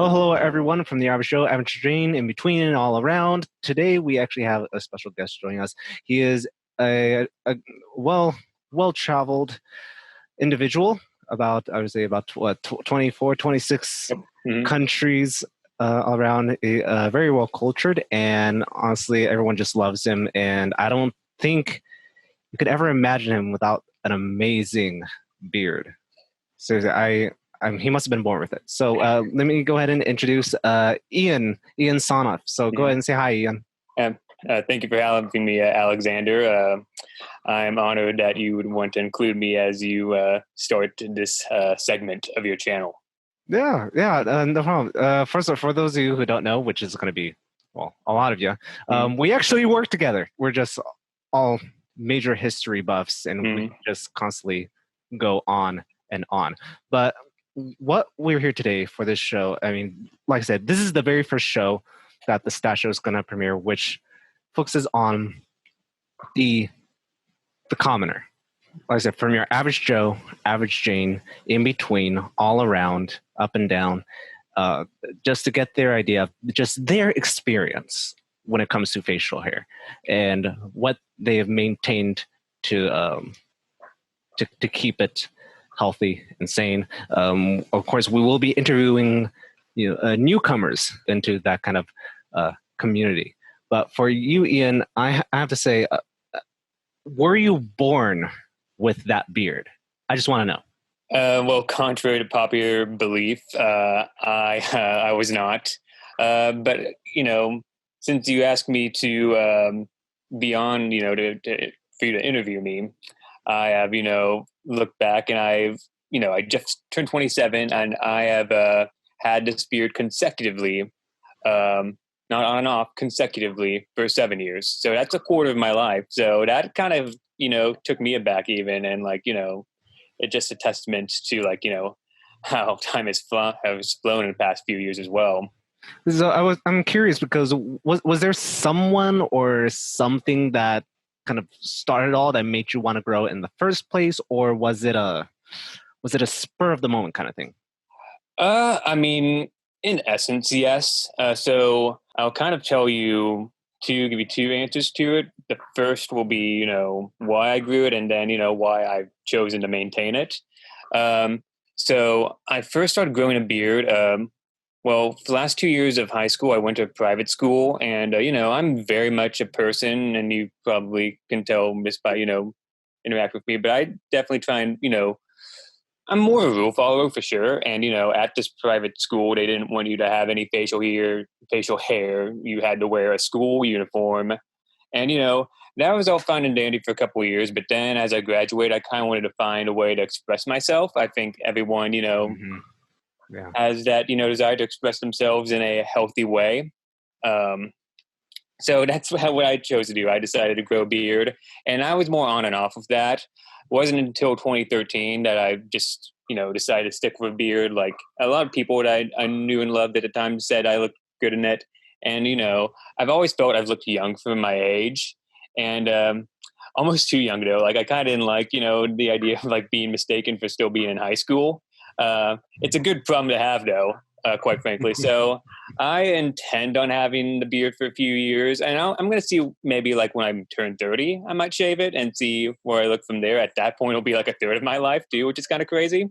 Well, hello everyone from the Stache Show, Amateur Jane, in between and all around. Today we actually have a special guest joining us. He is a well-traveled individual, about I would say about 24, 26 Mhm. countries around, very well cultured, and honestly, everyone just loves him. And I don't think you could ever imagine him without an amazing beard. So he must have been born with it. So let me go ahead and introduce Ian Soneff. So go ahead and say hi, Ian. Thank you for having me, Alexander. I'm honored that you would want to include me as you start this segment of your channel. Yeah, no problem. First of all, for those of you who don't know, which is going to be, well, a lot of you, we actually work together. We're just all major history buffs, and we just constantly go on and on. But what we're here today for this show, I mean, like I said, this is the very first show that the Stache Show is going to premiere, which focuses on the commoner. Like I said, from your average Joe, average Jane, in between, all around, up and down, just to get their idea of just their experience when it comes to facial hair and what they have maintained to keep it healthy and sane. Of course, we will be interviewing newcomers into that kind of community. But for you, Ian, I have to say, were you born with that beard? I just want to know. Well, contrary to popular belief, I was not. But since you asked me to be on, for you to interview me, I have looked back, and I just turned 27, and I have had this beard consecutively, not on and off, consecutively for 7 years. So that's a quarter of my life. So that kind of took me aback even, and it's just a testament to how time has flown in the past few years as well. So I'm curious, because was there someone or something that kind of started all that made you want to grow in the first place, or was it a spur of the moment kind of thing? I mean, in essence, yes. So I'll kind of give you two answers to it. The first will be, why I grew it, and then, why I've chosen to maintain it. So I first started growing a beard. Well, for the last 2 years of high school, I went to a private school, and, I'm very much a person, and you probably can tell just by, interact with me, but I definitely try and, I'm more a rule follower for sure. And, at this private school, they didn't want you to have any facial hair. You had to wear a school uniform. And, that was all fine and dandy for a couple of years. But then as I graduated, I kind of wanted to find a way to express myself. I think everyone, has that, desire to express themselves in a healthy way. So that's what I chose to do. I decided to grow a beard, and I was more on and off of that. It wasn't until 2013 that I just, decided to stick with a beard. Like a lot of people that I knew and loved at the time said I looked good in it. And, I've always felt I've looked young for my age, and almost too young though. Like I kind of didn't like, the idea of being mistaken for still being in high school. It's a good problem to have though, quite frankly. So I intend on having the beard for a few years, and I'm going to see maybe when I turn 30, I might shave it and see where I look from there. At that point, it'll be like a third of my life too, which is kind of crazy.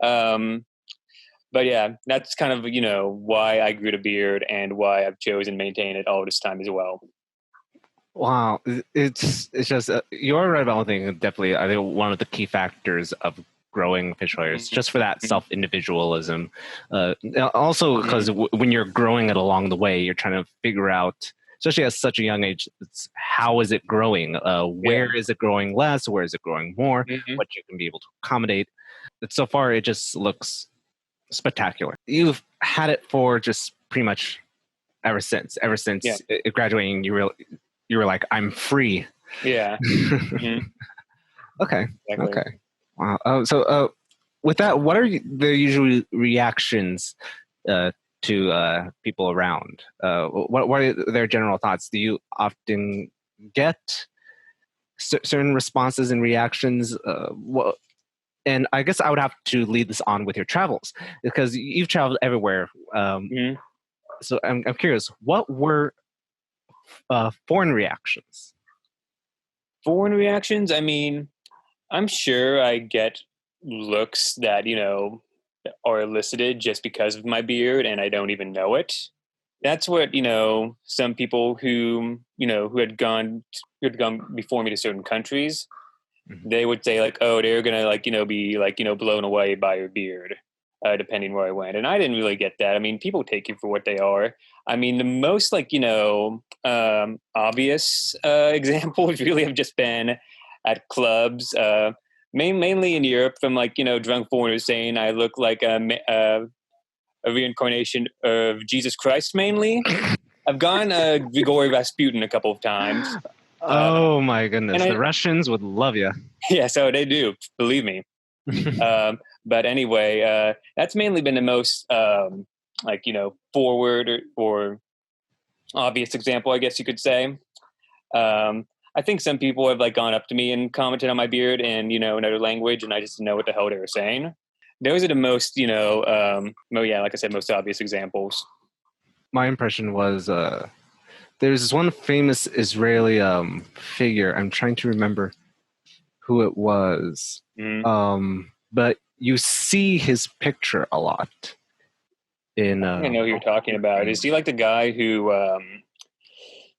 But yeah, that's kind of, why I grew the beard and why I've chosen to maintain it all this time as well. Wow, it's just you're right about one thing. Definitely, I think one of the key factors of growing facial hair is just for that self-individualism. Also, because when you're growing it along the way, you're trying to figure out, especially at such a young age, how is it growing? Where is it growing less? Where is it growing more? What you can be able to accommodate. But so far, it just looks spectacular. You've had it for just pretty much ever since graduating. You were like, I'm free. Yeah. Okay. Exactly. Okay. Wow. So with that, what are the usual reactions to people around? What are their general thoughts? Do you often get certain responses and reactions? and I guess I would have to lead this on with your travels because you've traveled everywhere. So I'm curious, what were foreign reactions? Foreign reactions? I mean, I'm sure I get looks that, are elicited just because of my beard and I don't even know it. That's what, some people who had gone before me to certain countries, they would say like, oh, they're going to be blown away by your beard, depending where I went. And I didn't really get that. I mean, people take you for what they are. I mean, the most obvious examples really have just been at clubs, mainly in Europe, from drunk foreigners saying I look like a reincarnation of Jesus Christ. Mainly, I've gone Grigory Rasputin a couple of times. Oh my goodness, the Russians would love you. Yeah, so they do, believe me. But anyway, that's mainly been the most forward or obvious example, I guess you could say. I think some people have gone up to me and commented on my beard in another language, and I just didn't know what the hell they were saying. Those are the most like I said, most obvious examples. My impression was there's this one famous Israeli figure. I'm trying to remember who it was, but you see his picture a lot. I know who you're talking about. Is he like the guy who?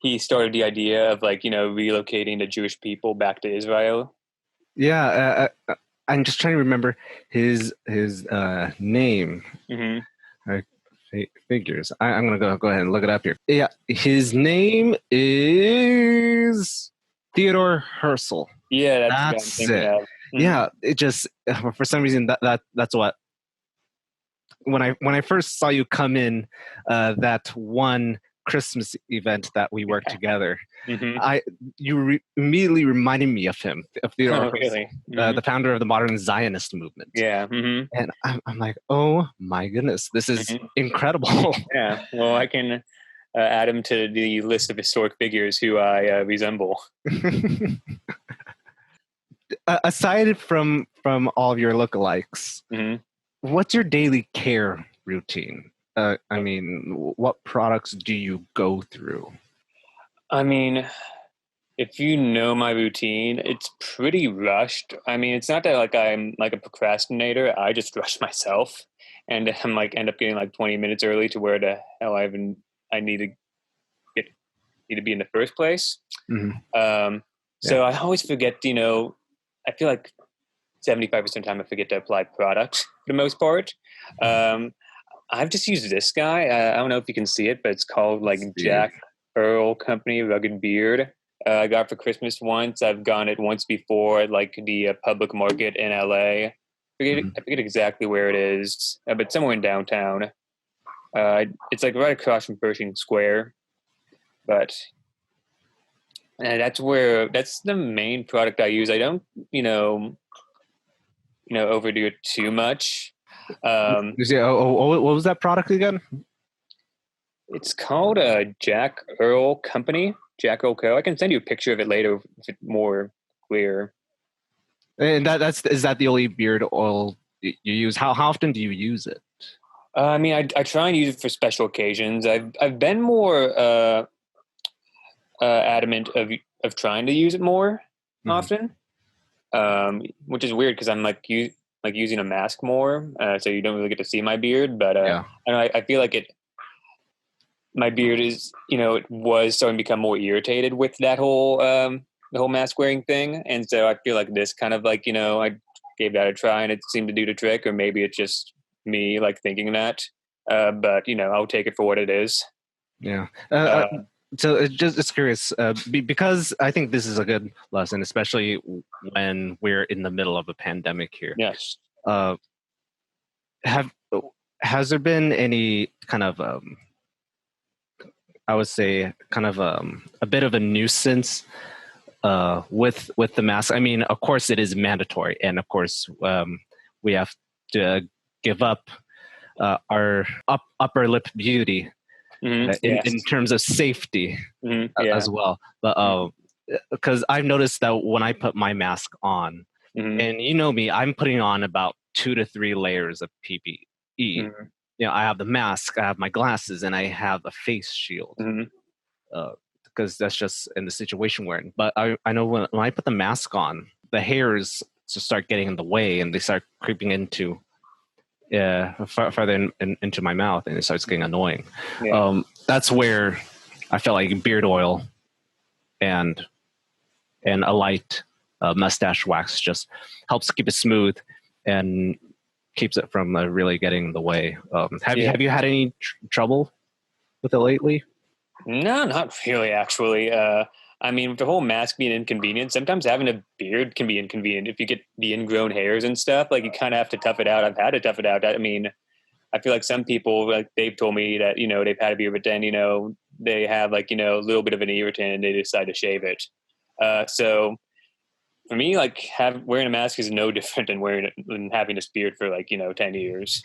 He started the idea of relocating the Jewish people back to Israel. Yeah, I'm just trying to remember his name. Figures. I'm gonna go ahead and look it up here. Yeah, his name is Theodore Herzl. Yeah, that's it. Of. Yeah, it just for some reason that's what. When I first saw you come in, that one Christmas event that we worked together, you immediately reminded me of him, of Theodore Herzl, the founder of the modern Zionist movement. Yeah, and I'm like, oh my goodness, this is incredible. Yeah, well, I can add him to the list of historic figures who I resemble. Aside from all of your lookalikes, what's your daily care routine? I mean, what products do you go through? I mean, if you know my routine, it's pretty rushed. I mean, it's not that I'm a procrastinator. I just rush myself, and I'm end up getting 20 minutes early to where the hell I need to be in the first place. So I always forget. I feel like 75% of the time I forget to apply product for the most part. I've just used this guy. I don't know if you can see it, but it's called Jack Earl Company Rugged Beard. I got it for Christmas once. I've gone it once before at the public market in LA. I forget exactly where it is, but somewhere in downtown. It's right across from Pershing Square. But that's the main product I use. I don't, overdo it too much. What was that product again? It's called Jack Earl Company, Jack Earl Co. I can send you a picture of it later if it's more clear. And is that the only beard oil you use? How often do you use it? I mean, I try and use it for special occasions. I've been more adamant of trying to use it more often, which is weird because I'm using a mask more, so you don't really get to see my beard. But I feel like my beard is, it was starting to become more irritated with that whole the whole mask wearing thing, and so I feel like this kind of I gave that a try and it seemed to do the trick, or maybe it's just me thinking that. But I'll take it for what it is. Yeah. So it's curious because I think this is a good lesson, especially when we're in the middle of a pandemic here. Yes. Has there been any kind of I would say kind of a bit of a nuisance with the mask? I mean, of course it is mandatory, and of course we have to give up our upper lip beauty. In terms of safety as well, but because I've noticed that when I put my mask on, And you know me, I'm putting on about 2 to 3 layers of PPE. You know, I have the mask, I have my glasses, and I have a face shield. Because that's just in the situation we're in. But I know when I put the mask on, the hairs just start getting in the way, and they start creeping into further into my mouth, and it starts getting annoying. That's where I felt like beard oil and a light mustache wax just helps keep it smooth and keeps it from really getting in the way. Have you had any trouble with it lately? No, not really, actually. I mean, with the whole mask being inconvenient, sometimes having a beard can be inconvenient. If you get the ingrown hairs and stuff, like you kind of have to tough it out. I've had to tough it out. I mean, I feel like some people, like they've told me that, you know, they've had a beard, but then, you know, they have like, you know, a little bit of an irritant and they decide to shave it. So for me, like wearing a mask is no different than having this beard for like, you know, 10 years.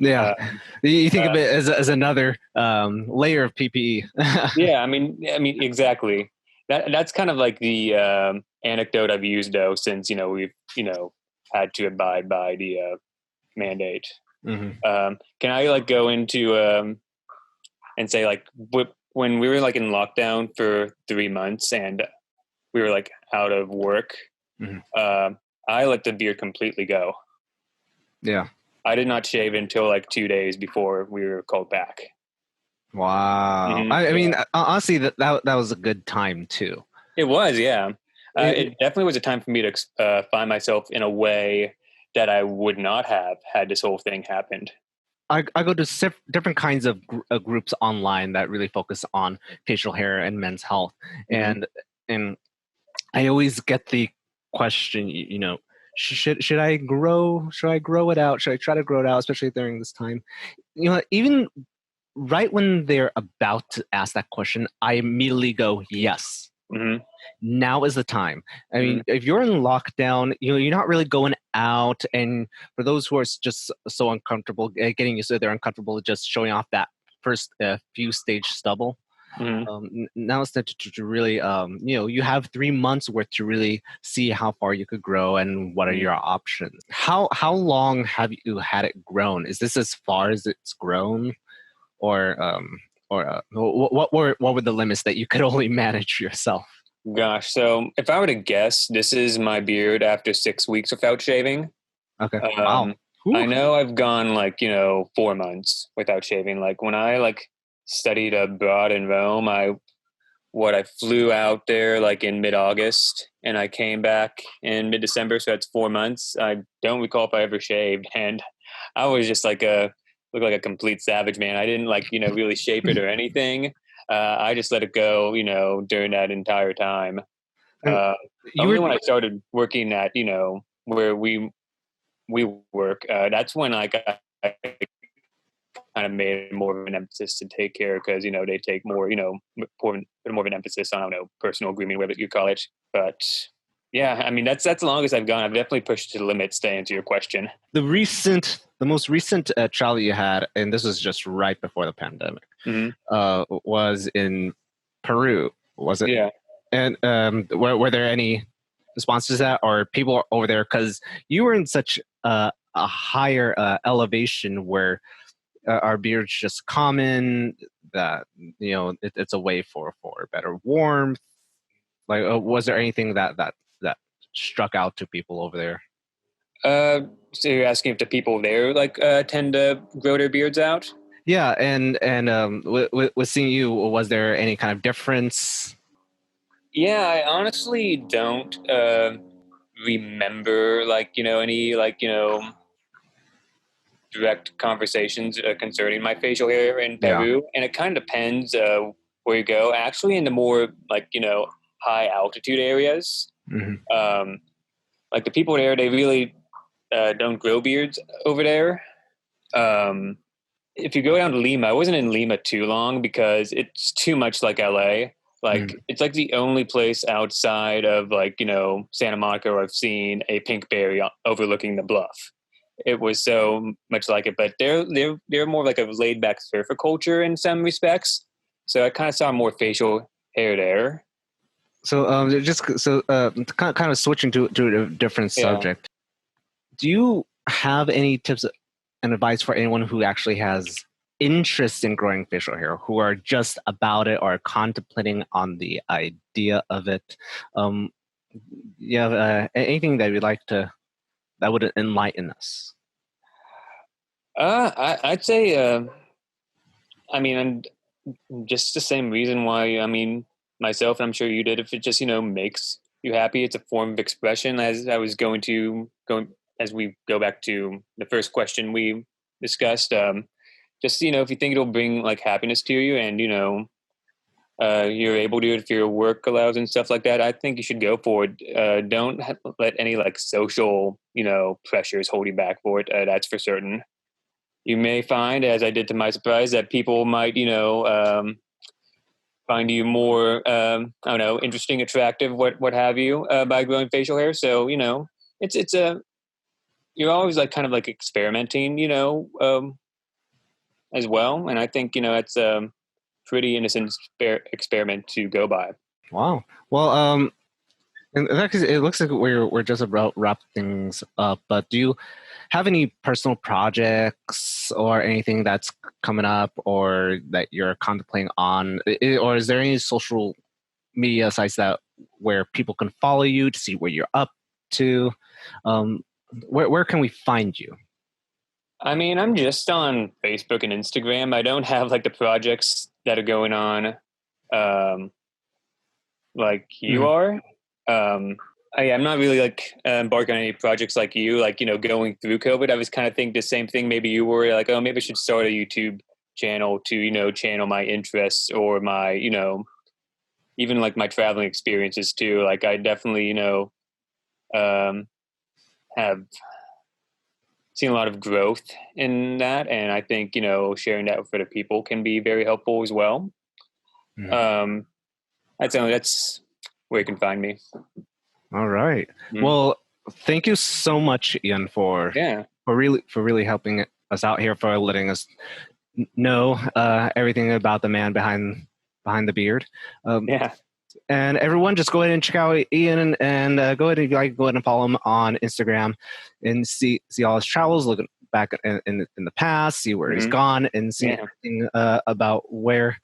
Yeah, you think of it as another layer of PPE. Yeah, I mean, exactly. That's kind of like the anecdote I've used though, since you know we've had to abide by the mandate. Can I like go into and say like when we were like in lockdown for 3 months and we were like out of work, I let the beard completely go. Yeah. I did not shave until like 2 days before we were called back. Wow. I mean, honestly, that was a good time too. It was, yeah. It definitely was a time for me to find myself in a way that I would not have had this whole thing happened. I go to different kinds of groups online that really focus on facial hair and men's health, and I always get the question, you know, should I grow it out? Should I try to grow it out, especially during this time? You know, even right when they're about to ask that question, I immediately go, yes. Now is the time. I mean, if you're in lockdown, you know, you're not really going out. And for those who are just so uncomfortable, getting used to it, they're uncomfortable just showing off that first few stage stubble. Now it's time to really, you know, you have 3 months worth to really see how far you could grow and what are your options. How long have you had it grown? Is this as far as it's grown? Or what were the limits that you could only manage yourself? Gosh, so if I were to guess, this is my beard after 6 weeks without shaving. Okay. Wow. I know I've gone like, you know, 4 months without shaving. Like when I like studied abroad in Rome, I flew out there like in mid-August and I came back in mid-December. So that's 4 months. I don't recall if I ever shaved, and I was just like look like a complete savage, man. I didn't like, you know, really shape it or anything. I just let it go, you know, during that entire time. Only when I started working at, you know, where we work, that's when I kind of made more of an emphasis to take care, because, you know, they take more, you know, more of an emphasis on, I don't know, personal grooming, whatever you call it. But yeah, I mean, that's the longest I've gone. I've definitely pushed to the limits to answer your question. The most recent travel you had, and this was just right before the pandemic, was in Peru, was it? Yeah. And were there any responses to that, or people over there? Because you were in such a higher elevation where our beard's just common, that, you know, it's a way for better warmth. Like, was there anything that struck out to people over there? So you're asking if the people there like tend to grow their beards out? Yeah, and with seeing you, was there any kind of difference? Yeah, I honestly don't remember like, you know, any like, you know, direct conversations concerning my facial hair in Peru. And it kind of depends where you go. Actually, in the more like, you know, high altitude areas, like the people there, they really don't grow beards over there. If you go down to Lima, I wasn't in Lima too long because it's too much like LA. Like it's like the only place outside of like, you know, Santa Monica where I've seen a pink berry overlooking the bluff. It was so much like it, but they're more like a laid back surfer culture in some respects. So I kind of saw more facial hair there. kind of switching to a different subject. Do you have any tips and advice for anyone who actually has interest in growing facial hair, who are just about it or contemplating on the idea of it? You have anything that you'd like to that would enlighten us? I'd say, I mean, just the same reason why, I mean, myself, and I'm sure you did, if it just, makes you happy, it's a form of expression. As I was going as we go back to the first question we discussed, just, if you think it'll bring like happiness to you and, you're able to, if your work allows and stuff like that, I think you should go for it. Don't let any like social, pressures hold you back for it. That's for certain. You may find, as I did to my surprise, that people might, find you more, I don't know, interesting, attractive, what have you, by growing facial hair. So, it's you're always like kind of like experimenting, as well. And I think, it's a pretty innocent experiment to go by. Wow. Well, in that case, it looks like we're just about wrap things up. But do you have any personal projects or anything that's coming up or that you're contemplating on, or is there any social media sites where people can follow you to see what you're up to? Where can we find you? I mean, I'm just on Facebook and Instagram. I don't have like the projects that are going on, like you are. I'm not really like embarking on any projects like you, like, going through COVID. I was kind of thinking the same thing. Maybe you were like, oh, maybe I should start a YouTube channel to, channel my interests or my, even like my traveling experiences too. Like I definitely, have seen a lot of growth in that. And I think, sharing that with other people can be very helpful as well. I'd say that's where you can find me. All right. Well, thank you so much, Ian, for really helping us out here, for letting us know everything about the man behind the beard. And everyone, just go ahead and check out Ian and go ahead and follow him on Instagram and see all his travels, look back in the past, see where he's gone, and see everything about where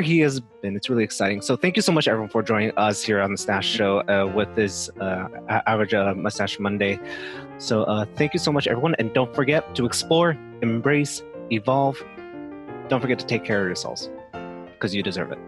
he has been. It's really exciting. So thank you so much, everyone, for joining us here on the Stache Show with this average Mustache Monday. So thank you so much, everyone. And don't forget to explore, embrace, evolve. Don't forget to take care of yourselves because you deserve it.